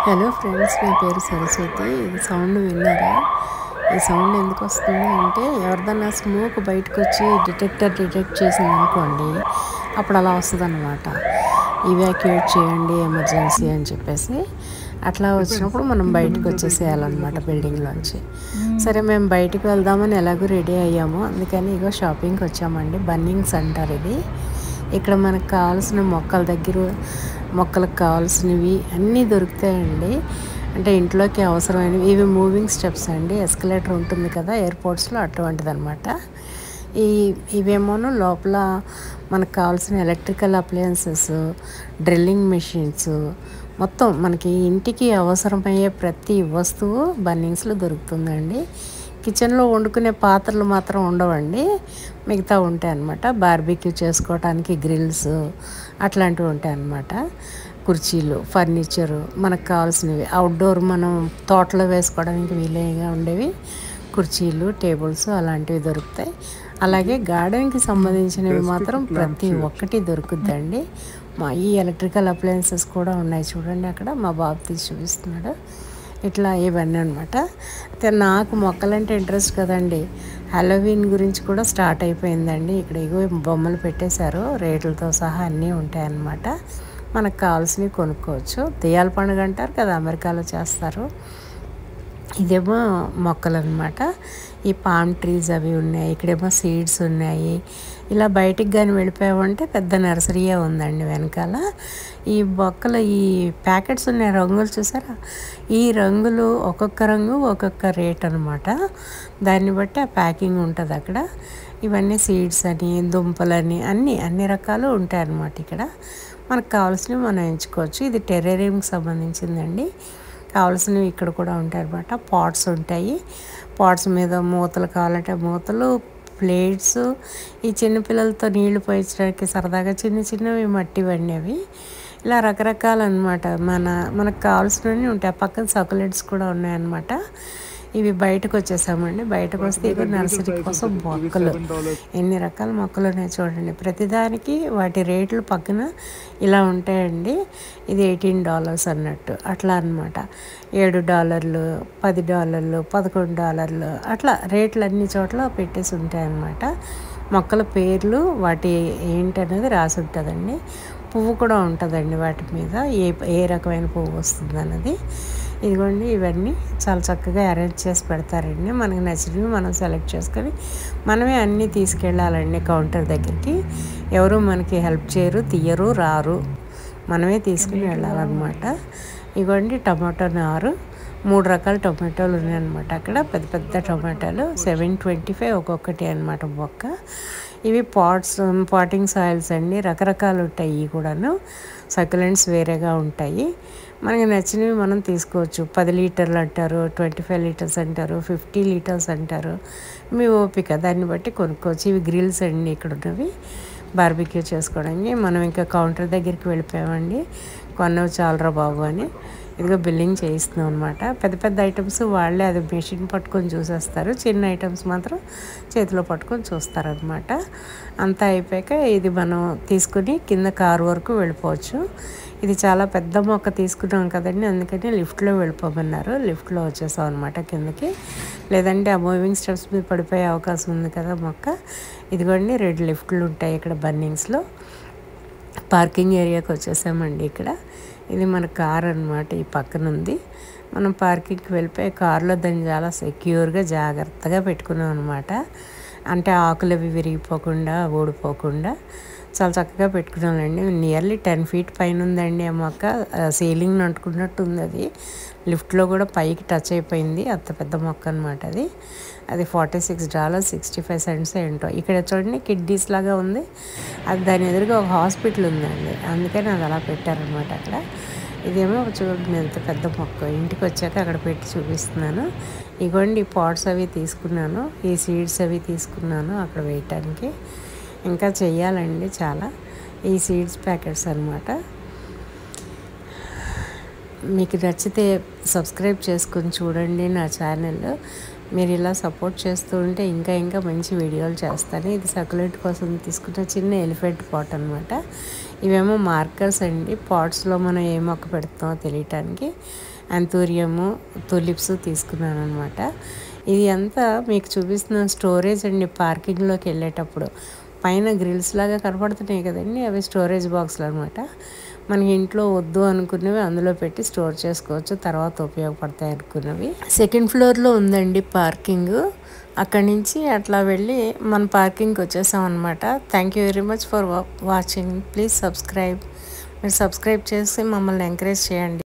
Hello friends, నా పేరు సరస్వతి. ఇది సౌండ్ విన్నారా? ఈ సౌండ్ ఎందుకు వస్తుంది అంటే ఎవరిదన్నా స్మోక్ బయటకు వచ్చి డిటెక్ట్ చేసింది అనుకోండి, అప్పుడు అలా వస్తుంది అన్నమాట. ఇవాక్యుయేట్ చేయండి ఎమర్జెన్సీ అని చెప్పేసి. అట్లా వచ్చినప్పుడు మనం బయటకు వచ్చేసేయాలన్నమాట బిల్డింగ్లోంచి. సరే, మేము బయటకు వెళ్దామని ఎలాగో రెడీ అయ్యాము. అందుకని ఇగో షాపింగ్కి వచ్చామండి. బన్నింగ్స్ అంటారు ఇది. ఇక్కడ మనకు కావాల్సిన మొక్కలకు కావాల్సినవి అన్నీ దొరుకుతాయండి. అంటే ఇంట్లోకి అవసరమైనవి. ఇవి మూవింగ్ స్టెప్స్ అండి. ఎస్కలేటర్ ఉంటుంది కదా ఎయిర్పోర్ట్స్లో, అటువంటిది అనమాట. ఇవేమోను లోపల మనకు కావాల్సిన ఎలక్ట్రికల్ అప్లయన్సెస్, డ్రిల్లింగ్ మెషిన్స్, మొత్తం మనకి ఇంటికి అవసరమయ్యే ప్రతి వస్తువు బన్నింగ్స్లో దొరుకుతుందండి. కిచెన్లో వండుకునే పాత్రలు మాత్రం ఉండవండి, మిగతా ఉంటాయి అన్నమాట. బార్బిక్యూ చేసుకోవడానికి గ్రిల్స్ అట్లాంటివి ఉంటాయి అన్నమాట. కుర్చీలు, ఫర్నిచరు, మనకు కావాల్సినవి అవుట్డోర్ మనం తోటలో వేసుకోవడానికి వీలుగా ఉండేవి కుర్చీలు, టేబుల్స్ అలాంటివి దొరుకుతాయి. అలాగే గార్డెన్కి సంబంధించినవి మాత్రం ప్రతి ఒక్కటి దొరుకుద్దండి. ఈ ఎలక్ట్రికల్ అప్లయన్సెస్ కూడా ఉన్నాయి చూడండి, అక్కడ మా బాబు తీసి చూపిస్తున్నాడు. ఇట్లా ఇవన్నీ అనమాట. అయితే నాకు మొక్కలంటే ఇంట్రెస్ట్ కదండి. హాలోవీన్ గురించి కూడా స్టార్ట్ అయిపోయిందండి. ఇక్కడ ఇగో బొమ్మలు పెట్టేశారు, రేట్లతో సహా అన్నీ ఉంటాయన్నమాట. మనకు కావాల్సినవి కొనుక్కోవచ్చు. దెయ్యాల పండుగ అంటారు కదా, అమెరికాలో చేస్తారు. ఇదేమో మొక్కలు అనమాట. ఈ పామ్ ట్రీస్ అవి ఉన్నాయి. ఇక్కడేమో సీడ్స్ ఉన్నాయి. ఇలా బయటికి కానీ వెళ్ళిపోయామంటే పెద్ద నర్సరీయే ఉందండి వెనకాల. ఈ మొక్కలు, ఈ ప్యాకెట్స్ ఉన్నాయి, రంగులు చూసారా? ఈ రంగులు ఒక్కొక్క రంగు ఒక్కొక్క రేట్ అనమాట. దాన్ని బట్టి ఆ ప్యాకింగ్ ఉంటుంది అక్కడ. ఇవన్నీ సీడ్స్ అని, దుంపలని అన్ని రకాలు ఉంటాయి అన్నమాట. ఇక్కడ మనకు కావాల్సినవి మనం ఎంచుకోవచ్చు. ఇది టెర్రేరియంకి సంబంధించిందండి. కావాల్సినవి ఇక్కడ కూడా ఉంటాయి అన్నమాట. పాట్స్ ఉంటాయి. పాట్స్ మీద మూతలు కావాలంటే మూతలు, ప్లేట్స్, ఈ చిన్నపిల్లలతో నీళ్లు పోయించడానికి సరదాగా చిన్నవి మట్టివన్నీ అవి. ఇలా రకరకాలు అనమాట. మనకు కావాల్సినవన్నీ ఉంటాయి. పక్కన సకులెంట్స్ కూడా ఉన్నాయన్నమాట. ఇవి బయటకు వచ్చేసామండి. బయటకు వస్తే ఇక నర్సరీ కోసం మొక్కలు, ఎన్ని రకాల మొక్కలు ఉన్నాయి చూడండి. ప్రతిదానికి వాటి రేట్లు పక్కన ఇలా ఉంటాయండి. ఇది $18 అన్నట్టు, అట్లా అనమాట. $7, $10, $11, అట్లా రేట్లు అన్ని చోట్ల పెట్టేసి ఉంటాయన్నమాట. మొక్కల పేర్లు, వాటి ఏంటనేది రాసి ఉంటుందండి. పువ్వు కూడా ఉంటుందండి వాటి మీద, ఏ రకమైన పువ్వు వస్తుంది అన్నది. ఇదిగోండి, ఇవన్నీ చాలా చక్కగా అరేంజ్ చేసి పెడతారండి. మనకు నచ్చినవి మనం సెలెక్ట్ చేసుకొని మనమే అన్నీ తీసుకెళ్ళాలండి కౌంటర్ దగ్గరికి. ఎవరు మనకి హెల్ప్ చేయరు, తీయరు, రారు. మనమే తీసుకుని వెళ్ళాలన్నమాట. ఇదిగోండి, టమాటో నారు, 3 రకాల టొమాటోలు ఉన్నాయన్నమాట. అక్కడ పెద్ద పెద్ద టొమాటోలు $7.25 ఒక్కొక్కటి అనమాట మొక్క. ఇవి పాటింగ్ సాయిల్స్ అండి. రకరకాలు ఉంటాయి. ఇవి కూడాను సక్యులెంట్స్ వేరేగా ఉంటాయి. మనకి నచ్చినవి మనం తీసుకోవచ్చు. 10 లీటర్లు అంటారు, 25 లీటర్స్ అంటారు, 50 లీటర్స్ అంటారు. మీ ఓపిక, దాన్ని బట్టి కొనుక్కోవచ్చు. ఇవి గ్రిల్స్ అండి ఇక్కడ ఉన్నవి, బార్బిక్యూ చేసుకోవడానికి. మనం ఇంకా కౌంటర్ దగ్గరికి వెళ్ళిపోయామండి. కొన్నవి చాలరా బాబు అని ఇదిగో బిల్లింగ్ చేయిస్తున్నాం అనమాట. పెద్ద పెద్ద ఐటమ్స్ వాళ్ళే అది మెషిన్ పట్టుకొని చూసేస్తారు. చిన్న ఐటమ్స్ మాత్రం చేతిలో పట్టుకొని చూస్తారనమాట. అంతా అయిపోయాక ఇది మనం తీసుకుని కింద కారు వరకు వెళ్ళిపోవచ్చు. ఇది చాలా పెద్ద మొక్క తీసుకున్నాం కదండి, అందుకని లిఫ్ట్లో వెళ్ళిపోమన్నారు. లిఫ్ట్లో వచ్చేసాం అనమాట కిందకి. లేదంటే ఆ మూవింగ్ స్టెప్స్ మీద పడిపోయే అవకాశం ఉంది కదా మొక్క. ఇదిగోండి, 2 లిఫ్ట్లు ఉంటాయి ఇక్కడ బన్నింగ్స్లో. పార్కింగ్ ఏరియాకి వచ్చేసామండి. ఇక్కడ ఇది మన కార్ అనమాట. ఈ పక్కన ఉంది. మనం పార్కింగ్కి వెళ్ళిపోయి కారులో దాన్ని చాలా సెక్యూర్గా జాగ్రత్తగా పెట్టుకున్నాం అనమాట. అంటే ఆకులు అవి విరిగిపోకుండా, ఊడిపోకుండా చాలా చక్కగా పెట్టుకున్నానండి. నియర్లీ 10 feet పైన ఉందండి ఆ మొక్క. సీలింగ్ అంటుకున్నట్టు ఉంది అది. లిఫ్ట్లో కూడా పైకి టచ్ అయిపోయింది. అంత పెద్ద మొక్క అనమాట అది. అది $46.65 ఏంటో. ఇక్కడ చూడండి, కిడ్నీస్ లాగా ఉంది. అది దాని ఎదురుగా ఒక హాస్పిటల్ ఉందండి, అందుకని అది అలా పెట్టారనమాట అక్కడ. ఇదేమో చూడండి ఎంత పెద్ద మొక్క. ఇంటికి వచ్చాక అక్కడ పెట్టి చూపిస్తున్నాను. ఇగోండి, ఈ పాట్స్ అవి తీసుకున్నాను, ఈ సీడ్స్ అవి తీసుకున్నాను అక్కడ వేయటానికి. ఇంకా చెయ్యాలండి చాలా. ఈ సీడ్స్ ప్యాకెట్స్ అనమాట. మీకు నచ్చితే సబ్స్క్రైబ్ చేసుకొని చూడండి నా ఛానల్. మీరు ఇలా సపోర్ట్ చేస్తూ ఉంటే ఇంకా మంచి వీడియోలు చేస్తాను. ఇది సకులెంట్ కోసం తీసుకున్న చిన్న ఎలిఫెంట్ పాట్ అనమాట. ఇవేమో మార్కర్స్ అండి, పాట్స్లో మనం ఏ మొక్క పెడతామో తెలియటానికి. యాంథూరియము, తులిప్స్ తీసుకున్నాను అనమాట. ఇది అంతా మీకు చూపిస్తున్న స్టోరేజ్ అండి. పార్కింగ్లోకి వెళ్ళేటప్పుడు పైన గ్రిల్స్ లాగా కనపడుతున్నాయి కదండి, అవి స్టోరేజ్ బాక్స్లు అనమాట. మనకి ఇంట్లో వద్దు అనుకున్నవి అందులో పెట్టి స్టోర్ చేసుకోవచ్చు, తర్వాత ఉపయోగపడతాయి అనుకున్నవి. సెకండ్ ఫ్లోర్లో ఉందండి పార్కింగ్. అక్కడి నుంచి అట్లా వెళ్ళి మన పార్కింగ్కి వచ్చేసాం అనమాట. Thank you very much for watching. Please subscribe. మీరు సబ్స్క్రైబ్ చేసి మమ్మల్ని ఎంకరేజ్ చేయండి.